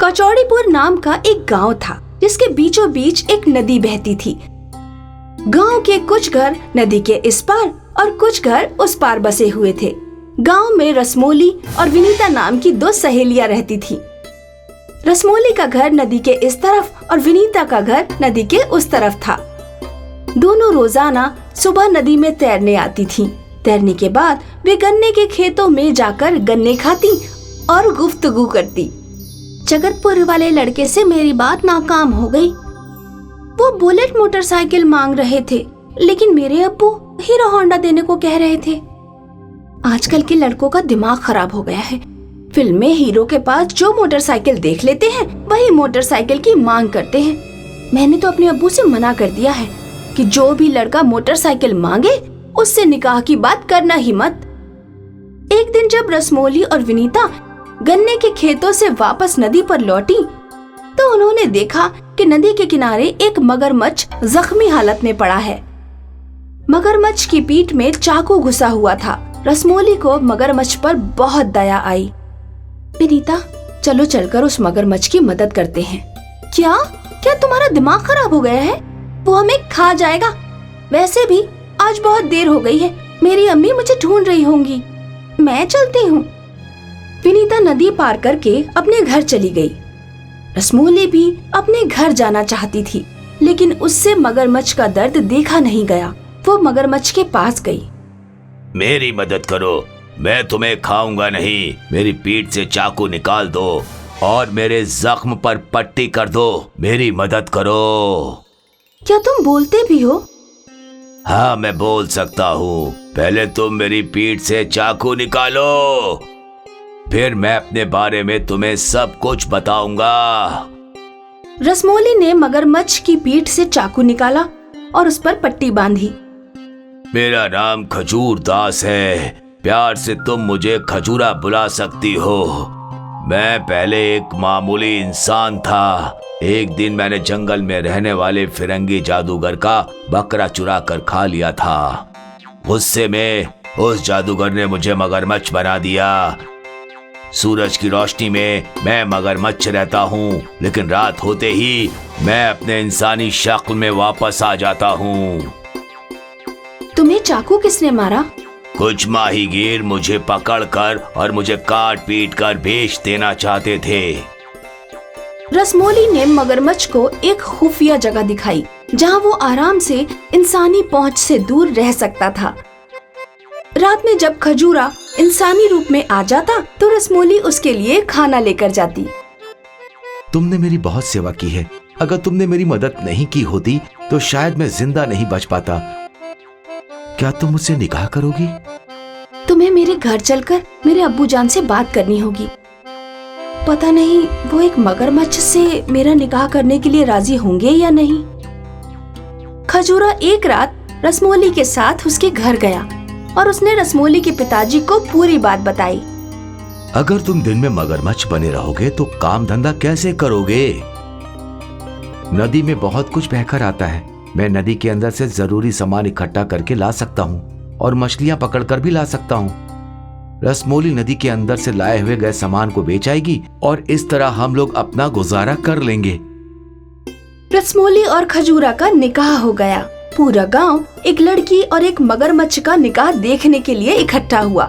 कचौड़ीपुर नाम का एक गांव था जिसके बीचों बीच एक नदी बहती थी। गांव के कुछ घर नदी के इस पार और कुछ घर उस पार बसे हुए थे। गांव में रसमोली और विनीता नाम की दो सहेलियां रहती थीं। रसमोली का घर नदी के इस तरफ और विनीता का घर नदी के उस तरफ था। दोनों रोजाना सुबह नदी में तैरने आती थीं। तैरने के बाद वे गन्ने के खेतों में जाकर गन्ने खाती और गुफ्तगू करती। जगतपुर वाले लड़के से मेरी बात नाकाम हो गई। वो बुलेट मोटरसाइकिल मांग रहे थे, लेकिन मेरे अब्बू हीरो होंडा देने को कह रहे थे। आजकल के लड़कों का दिमाग खराब हो गया है। फिल्म में हीरो के पास जो मोटरसाइकिल देख लेते हैं वही मोटरसाइकिल की मांग करते हैं। मैंने तो अपने अब्बू से मना कर दिया है कि जो भी लड़का मोटरसाइकिल मांगे उससे निकाह की बात करना ही मत। एक दिन जब रसमोली और विनीता गन्ने के खेतों से वापस नदी पर लौटी तो उन्होंने देखा कि नदी के किनारे एक मगरमच्छ जख्मी हालत में पड़ा है। मगरमच्छ की पीठ में चाकू घुसा हुआ था। रसमोली को मगरमच्छ पर बहुत दया आई। विनीता, चलो चलकर उस मगरमच्छ की मदद करते हैं। क्या क्या तुम्हारा दिमाग खराब हो गया है? वो हमें खा जाएगा। वैसे भी आज बहुत देर हो गई है। मेरी अम्मी मुझे ढूंढ रही होंगी। मैं चलती हूँ। विनीता नदी पार करके अपने घर चली गई। रसमोली भी अपने घर जाना चाहती थी, लेकिन उससे मगरमच्छ का दर्द देखा नहीं गया। वो मगरमच्छ के पास गई। मेरी मदद करो, मैं तुम्हें खाऊंगा नहीं। मेरी पीठ से चाकू निकाल दो और मेरे जख्म पर पट्टी कर दो। मेरी मदद करो। क्या तुम बोलते भी हो? हाँ, मैं बोल सकता हूँ। पहले तुम मेरी पीठ से चाकू निकालो, फिर मैं अपने बारे में तुम्हें सब कुछ बताऊंगा। रसमोली ने मगरमच्छ की पीठ से चाकू निकाला और उस पर पट्टी बांधी। मेरा नाम खजूर दास है। प्यार से तुम मुझे खजूरा बुला सकती हो। मैं पहले एक मामूली इंसान था। एक दिन मैंने जंगल में रहने वाले फिरंगी जादूगर का बकरा चुरा कर खा लिया था। गुस्से में उस जादूगर ने मुझे मगरमच्छ बना दिया। सूरज की रोशनी में मैं मगरमच्छ रहता हूँ, लेकिन रात होते ही मैं अपने इंसानी शक्ल में वापस आ जाता हूँ। तुम्हें चाकू किसने मारा? कुछ माहीगीर मुझे पकड़कर और मुझे काट पीट कर बेच देना चाहते थे। रसमोली ने मगरमच्छ को एक खुफिया जगह दिखाई जहाँ वो आराम से इंसानी पहुँच से दूर रह सकता था। रात में जब खजूरा इंसानी रूप में आ जाता तो रसमोली उसके लिए खाना लेकर जाती। तुमने मेरी बहुत सेवा की है। अगर तुमने मेरी मदद नहीं की होती तो शायद मैं जिंदा नहीं बच पाता। क्या तुम मुझसे निकाह करोगी? तुम्हें मेरे घर चलकर मेरे अब्बू जान से बात करनी होगी। पता नहीं वो एक मगरमच्छ से मेरा निकाह करने के लिए राजी होंगे या नहीं। खजूरा एक रात रसमोली के साथ उसके घर गया और उसने रसमोली के पिताजी को पूरी बात बताई। अगर तुम दिन में मगरमच्छ बने रहोगे तो काम धंधा कैसे करोगे? नदी में बहुत कुछ बहकर आता है। मैं नदी के अंदर से जरूरी सामान इकट्ठा करके ला सकता हूँ और मछलियां पकड़कर भी ला सकता हूँ। रसमोली नदी के अंदर से लाए हुए गए सामान को बेच आएगी और इस तरह हम लोग अपना गुजारा कर लेंगे। रसमोली और खजूरा का निकाह हो गया। पूरा गांव एक लड़की और एक मगरमच्छ का निकाह देखने के लिए इकट्ठा हुआ।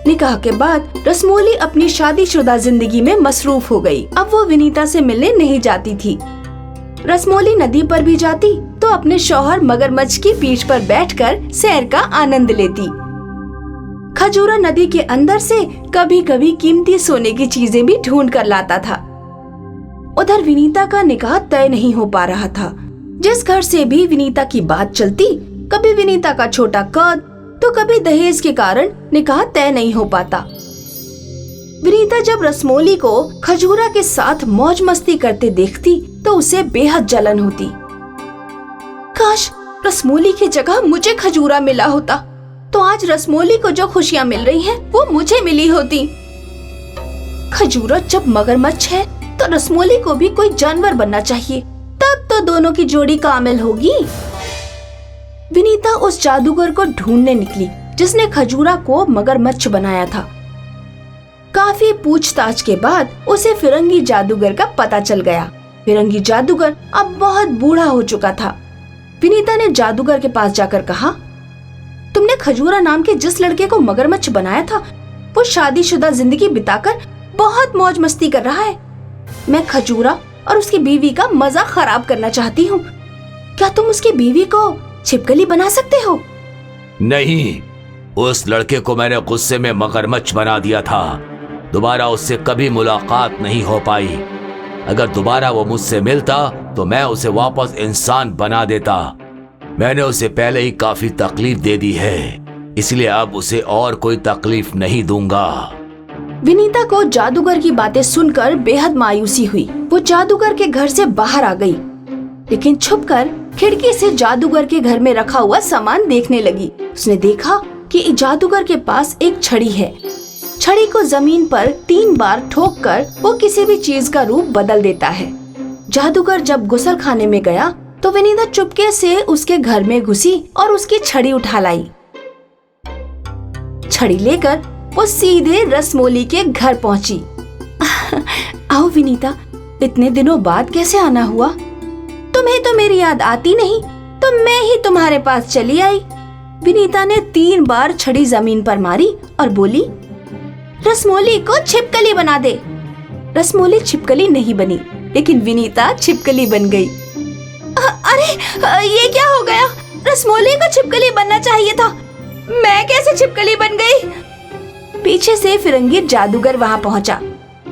निकाह के बाद रसमोली अपनी शादीशुदा जिंदगी में मसरूफ हो गई। अब वो विनीता से मिलने नहीं जाती थी। रसमोली नदी पर भी जाती तो अपने शौहर मगरमच्छ की पीठ पर बैठकर सैर का आनंद लेती। खजूरा नदी के अंदर से कभी कभी कीमती सोने की चीजें भी ढूंढ कर लाता था। उधर विनीता का निकाह तय नहीं हो पा रहा था। जिस घर से भी विनीता की बात चलती, कभी विनीता का छोटा कद तो कभी दहेज के कारण निकाह तय नहीं हो पाता। विनीता जब रसमोली को खजूरा के साथ मौज मस्ती करते देखती तो उसे बेहद जलन होती। काश रसमोली की जगह मुझे खजूरा मिला होता तो आज रसमोली को जो खुशियाँ मिल रही हैं वो मुझे मिली होती। खजूरा जब मगरमच्छ है तो रसमोली को भी कोई जानवर बनना चाहिए, तब तो दोनों की जोड़ी कामिल होगी। विनीता उस जादूगर को ढूंढने निकली जिसने खजूरा को मगरमच्छ बनाया था। काफी पूछताछ के बाद उसे फिरंगी जादूगर का पता चल गया। फिरंगी जादूगर अब बहुत बूढ़ा हो चुका था। विनीता ने जादूगर के पास जाकर कहा, तुमने खजूरा नाम के जिस लड़के को मगरमच्छ बनाया था, वो शादीशुदा जिंदगी बिताकर बहुत मौज मस्ती कर रहा है। मैं खजूरा और उसकी बीवी का मजा खराब करना चाहती हूँ। क्या तुम उसकी बीवी को छिपकली बना सकते हो? नहीं, उस लड़के को मैंने गुस्से में मगरमच्छ बना दिया था। दोबारा उससे कभी मुलाकात नहीं हो पाई। अगर दोबारा वो मुझसे मिलता तो मैं उसे वापस इंसान बना देता। मैंने उसे पहले ही काफी तकलीफ दे दी है, इसलिए अब उसे और कोई तकलीफ नहीं दूंगा। विनीता को जादूगर की बातें सुनकर बेहद मायूसी हुई। वो जादूगर के घर से बाहर आ गई, लेकिन छुपकर खिड़की से जादूगर के घर में रखा हुआ सामान देखने लगी। उसने देखा कि जादूगर के पास एक छड़ी है। छड़ी को जमीन पर 3 बार ठोककर वो किसी भी चीज का रूप बदल देता है। जादूगर जब गुसल खाने में गया तो विनीता चुपके से उसके घर में घुसी और उसकी छड़ी उठा लाई। छड़ी लेकर वो सीधे रसमोली के घर पहुंची। आओ विनीता, इतने दिनों बाद कैसे आना हुआ? तुम्हें तो मेरी याद आती नहीं, तो मैं ही तुम्हारे पास चली आई। विनीता ने 3 बार छड़ी जमीन पर मारी और बोली, रसमोली को छिपकली बना दे। रसमोली छिपकली नहीं बनी, लेकिन विनीता छिपकली बन गई। अरे ये क्या हो गया? रसमोली को छिपकली बनना चाहिए था, मैं कैसे छिपकली बन गई? पीछे से फिरंगी जादूगर वहाँ पहुँचा।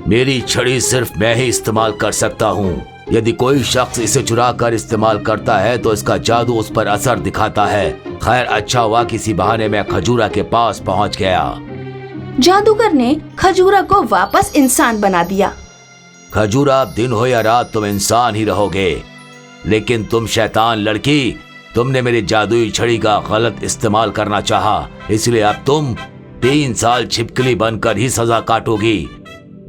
मेरी छड़ी सिर्फ मैं ही इस्तेमाल कर सकता हूँ। यदि कोई शख्स इसे चुरा कर इस्तेमाल करता है तो इसका जादू उस पर असर दिखाता है। खैर, अच्छा हुआ किसी बहाने मैं खजूरा के पास पहुँच गया। जादूगर ने खजूरा को वापस इंसान बना दिया। खजूरा, दिन हो या रात तुम इंसान ही रहोगे। लेकिन तुम शैतान लड़की, तुमने मेरी जादुई छड़ी का गलत इस्तेमाल करना चाहा, इसलिए अब तुम 3 साल छिपकली बनकर ही सजा काटोगी।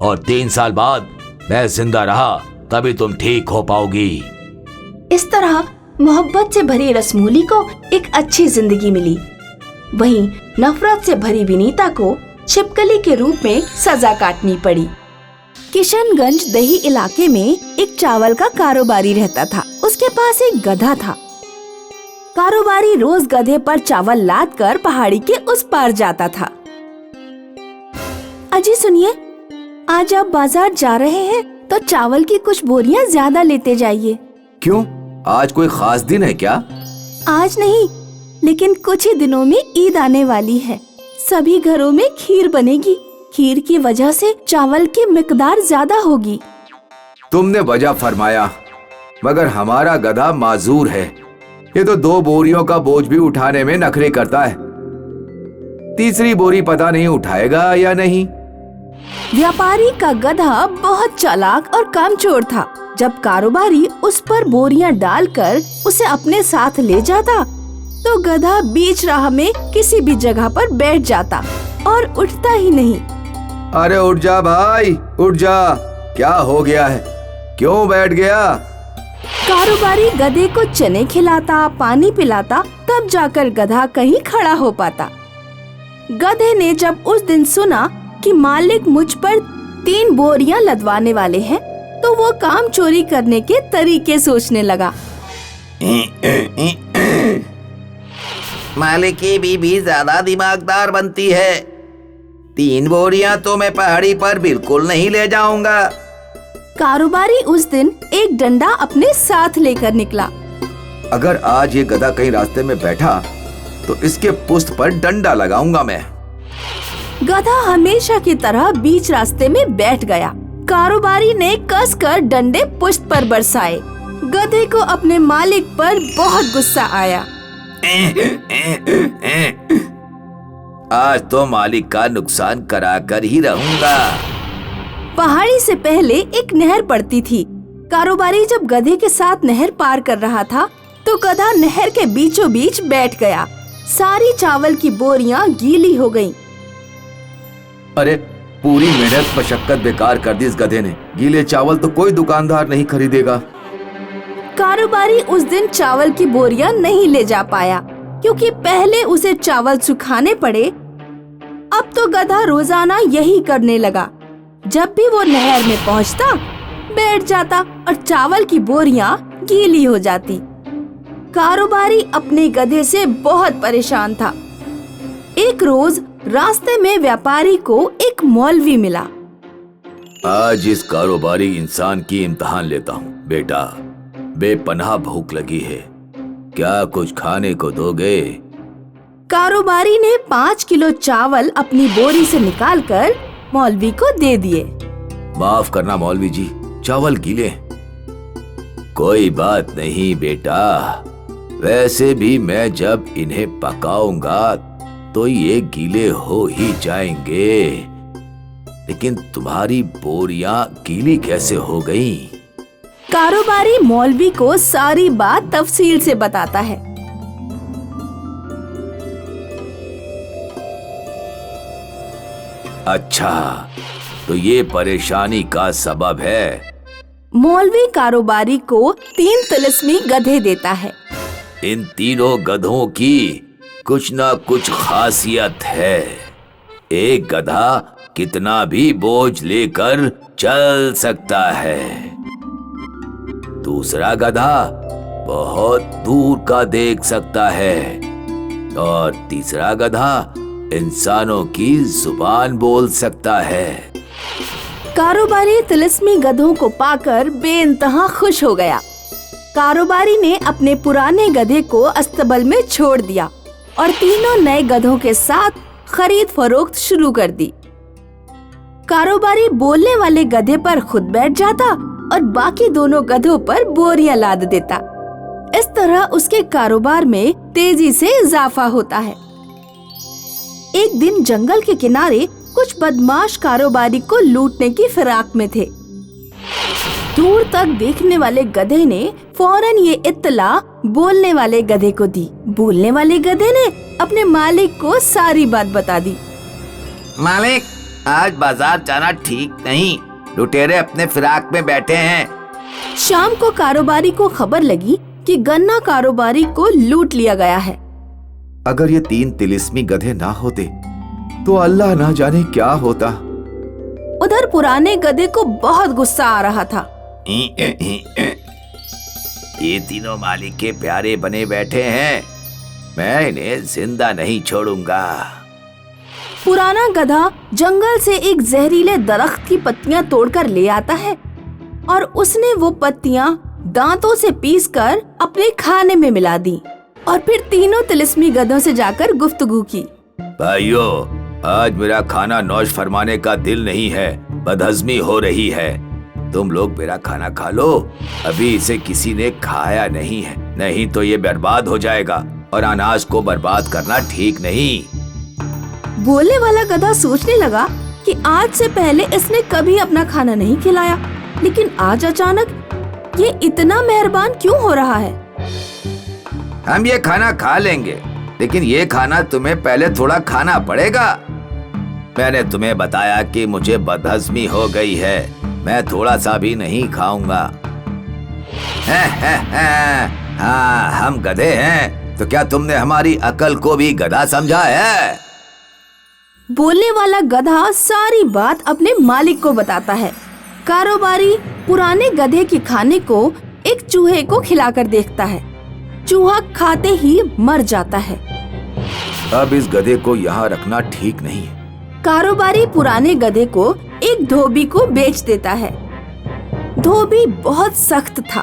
और 3 साल बाद मैं जिंदा रहा तभी तुम ठीक हो पाओगी। इस तरह मोहब्बत से भरी रसमोली को एक अच्छी जिंदगी मिली। वहीं नफरत से भरी विनीता को छिपकली के रूप में सजा काटनी पड़ी। किशनगंज दही इलाके में एक चावल का कारोबारी रहता था। उसके पास एक गधा था। कारोबारी रोज गधे पर चावल लाद कर पहाड़ी के उस पार जाता था। अजी सुनिए, आज आप बाजार जा रहे हैं तो चावल की कुछ बोरियां ज्यादा लेते जाइए। क्यों? आज कोई खास दिन है क्या? आज नहीं, लेकिन कुछ ही दिनों में ईद आने वाली है। सभी घरों में खीर बनेगी। खीर की वजह से चावल की मिकदार ज्यादा होगी। तुमने वजह फरमाया, मगर हमारा गधा माजूर है। ये तो 2 बोरियों का बोझ भी उठाने में नखरे करता है। तीसरी बोरी पता नहीं उठाएगा या नहीं। व्यापारी का गधा बहुत चालाक और कामचोर था। जब कारोबारी उस पर बोरियां डालकर उसे अपने साथ ले जाता तो गधा बीच राह में किसी भी जगह पर बैठ जाता और उठता ही नहीं। अरे उठ जा भाई, उठ जा। क्या हो गया है? क्यों बैठ गया? कारोबारी गधे को चने खिलाता, पानी पिलाता, तब जाकर गधा कहीं खड़ा हो पाता। गधे ने जब उस दिन सुना कि मालिक मुझ पर 3 बोरियां लदवाने वाले हैं, तो वो काम चोरी करने के तरीके सोचने लगा। मालिक की बीवी ज्यादा दिमागदार बनती है। 3 बोरियां तो मैं पहाड़ी पर बिल्कुल नहीं ले जाऊंगा। कारोबारी उस दिन एक डंडा अपने साथ लेकर निकला। अगर आज ये गधा कहीं रास्ते में बैठा तो इसके पुष्ट पर डंडा लगाऊंगा मैं। गधा हमेशा की तरह बीच रास्ते में बैठ गया। कारोबारी ने कसकर डंडे पुष्ट पर बरसाए। गधे को अपने मालिक पर बहुत गुस्सा आया। आज तो मालिक का नुकसान कराकर ही रहूंगा। पहाड़ी से पहले एक नहर पड़ती थी। कारोबारी जब गधे के साथ नहर पार कर रहा था तो गधा नहर के बीचों बीच बैठ गया। सारी चावल की बोरियां गीली हो गईं। अरे पूरी मेहनत मशक्कत बेकार कर दी इस गधे ने। गीले चावल तो कोई दुकानदार नहीं खरीदेगा। कारोबारी उस दिन चावल की बोरियां नहीं ले जा पाया, क्योंकि पहले उसे चावल सुखाने पड़े, अब तो गधा रोजाना यही करने लगा। जब भी वो नहर में पहुंचता, बैठ जाता और चावल की बोरियां गीली हो जाती। कारोबारी अपने गधे से बहुत परेशान था। एक रोज रास्ते में व्यापारी को एक मौलवी मिला। आज इस कारोबारी इंसान की इम्तिहान लेता हूँ। बेटा, बेपनाह भूख लगी है, क्या कुछ खाने को दोगे? कारोबारी ने 5 किलो चावल अपनी बोरी से निकालकर मौलवी को दे दिए। माफ करना मौलवी जी, चावल गीले। कोई बात नहीं बेटा, वैसे भी मैं जब इन्हें पकाऊंगा तो ये गीले हो ही जाएंगे, लेकिन तुम्हारी बोरियां गीली कैसे हो गई? कारोबारी मौलवी को सारी बात तफसील से बताता है। अच्छा, तो ये परेशानी का सबब है। मौलवी कारोबारी को 3 तिलिस्मी गधे देता है। इन तीनों गधों की कुछ ना कुछ खासियत है। एक गधा कितना भी बोझ लेकर चल सकता है, दूसरा गधा बहुत दूर का देख सकता है, और तीसरा गधा इंसानों की जुबान बोल सकता है। कारोबारी तिलिस्मी गधों को पाकर बेइंतहा खुश हो गया। कारोबारी ने अपने पुराने गधे को अस्तबल में छोड़ दिया और तीनों नए गधों के साथ खरीद फरोख्त शुरू कर दी। कारोबारी बोलने वाले गधे पर खुद बैठ जाता और बाकी दोनों गधों पर बोरियां लाद देता। इस तरह उसके कारोबार में तेजी से इजाफा होता है। एक दिन जंगल के किनारे कुछ बदमाश कारोबारी को लूटने की फिराक में थे। दूर तक देखने वाले गधे ने फौरन ये इत्तला बोलने वाले गधे को दी। बोलने वाले गधे ने अपने मालिक को सारी बात बता दी। मालिक, आज बाजार जाना ठीक नहीं, लुटेरे अपने फिराक में बैठे हैं। शाम को कारोबारी को खबर लगी कि गन्ना कारोबारी को लूट लिया गया है। अगर ये 3 तिलिस्मी गधे ना होते तो अल्लाह ना जाने क्या होता। उधर पुराने गधे को बहुत गुस्सा आ रहा था। ये तीनों मालिक के प्यारे बने बैठे हैं, मैं इन्हें जिंदा नहीं छोड़ूंगा। पुराना गधा जंगल से एक जहरीले दरख्त की पत्तियां तोड़कर ले आता है और उसने वो पत्तियां दांतों से पीसकर अपने खाने में मिला दी और फिर तीनों तिलिस्मी गधों से जाकर गुफ्तगू की। भाइयों, आज मेरा खाना नौश फरमाने का दिल नहीं है, बदहजमी हो रही है। तुम लोग मेरा खाना खा लो, अभी इसे किसी ने खाया नहीं है, नहीं तो ये बर्बाद हो जाएगा और अनाज को बर्बाद करना ठीक नहीं। बोलने वाला गधा सोचने लगा कि आज से पहले इसने कभी अपना खाना नहीं खिलाया, लेकिन आज अचानक ये इतना मेहरबान क्यों हो रहा है। हम ये खाना खा लेंगे, लेकिन ये खाना तुम्हें पहले थोड़ा खाना पड़ेगा। मैंने तुम्हें बताया कि मुझे बदहजमी हो गई है, मैं थोड़ा सा भी नहीं खाऊंगा। हाँ, हम गधे हैं, तो क्या तुमने हमारी अकल को भी गधा समझा है? बोलने वाला गधा सारी बात अपने मालिक को बताता है। कारोबारी पुराने गधे के खाने को एक चूहे को खिलाकर देखता है। चूहा खाते ही मर जाता है। अब इस गधे को यहाँ रखना ठीक नहीं है। कारोबारी पुराने गधे को एक धोबी को बेच देता है। धोबी बहुत सख्त था।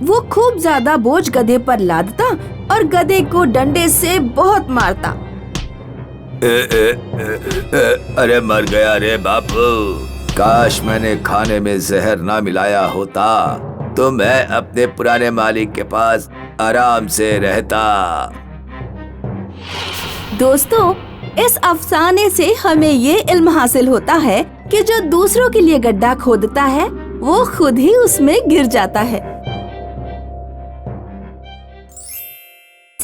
वो खूब ज्यादा बोझ गधे पर लादता और गधे को डंडे से बहुत मारता। अरे मर गया रे बापू, काश मैंने खाने में जहर ना मिलाया होता तो मैं अपने पुराने मालिक के पास आराम से रहता। दोस्तों, इस अफसाने से हमें ये इल्म हासिल होता है कि जो दूसरों के लिए गड्ढा खोदता है वो खुद ही उसमें गिर जाता है।